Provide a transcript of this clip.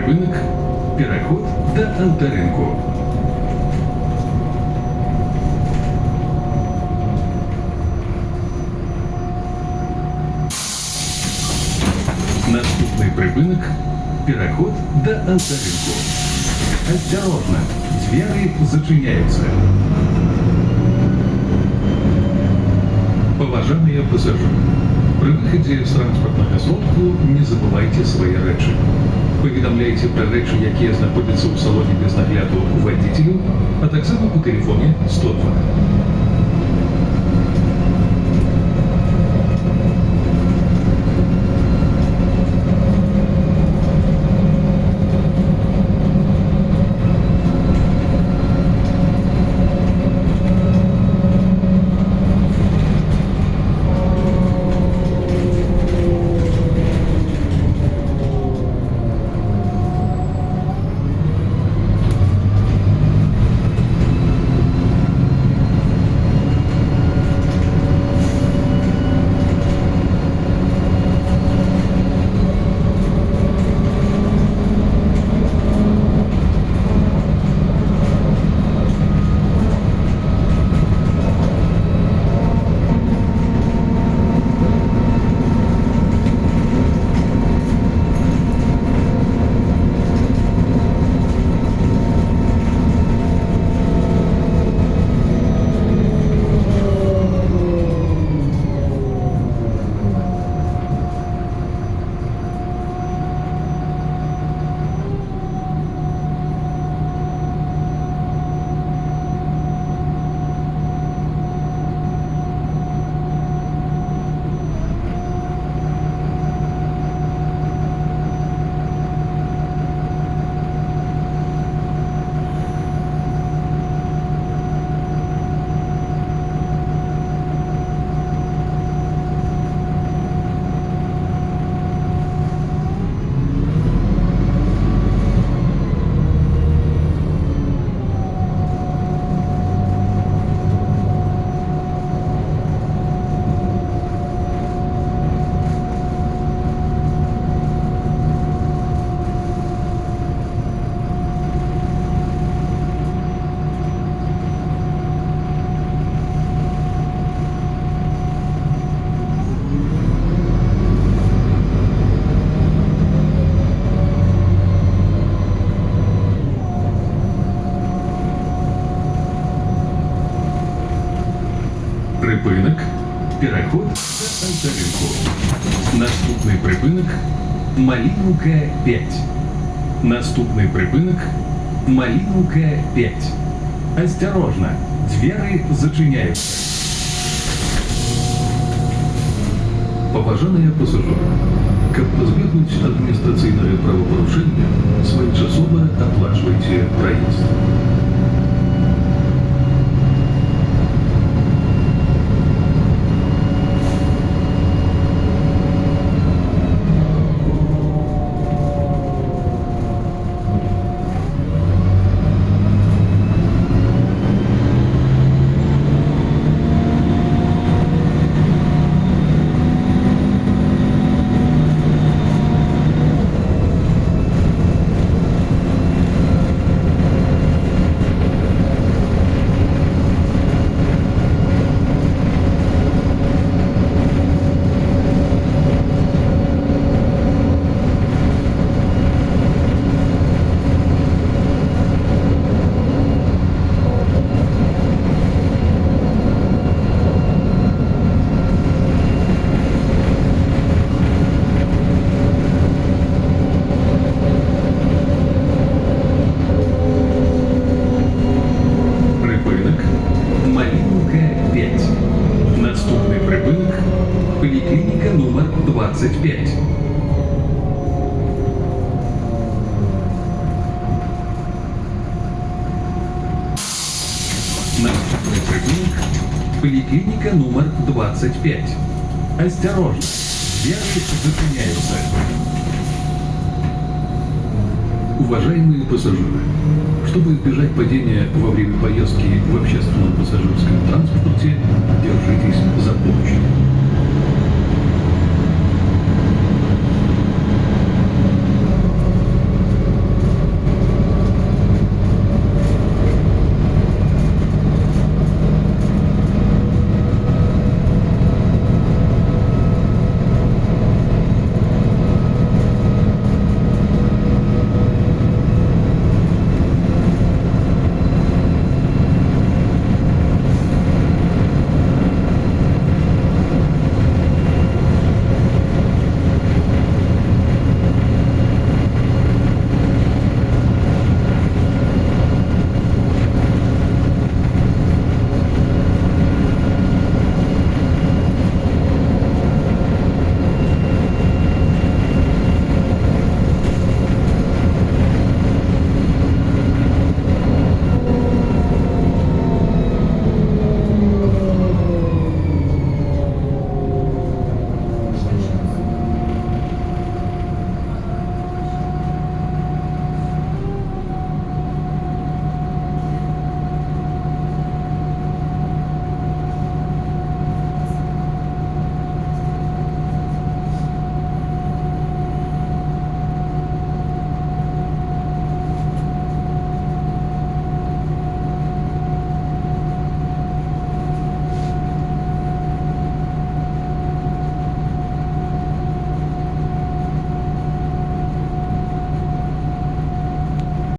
припинок, переход до авторинку. Наступний припинок, переход до авторинку. Осторожно, двери зачиняются. Поважанные пассажиры, при выходе з транспортного сродку не забывайте свои речі. Повідомляйте про речі, які знаходяться у салоні без нагляду водителю, а так само по телефоні 102. Припинок, переход до авторинку. Наступний припинок, Малиновка 5. Наступний припинок, Малиновка 5. Осторожно, двери зачиняются. Поважанные пассажиры, каб избегнуть административного правопорушения, своечасово оплачивайте проезд. Поликлиника номер 25. Наступный припинок, поликлиника номер 25. Осторожно, двери зачиняются. Уважаемые пассажиры, чтобы избежать падения во время поездки в общественном пассажирском транспорте, держитесь за поручни.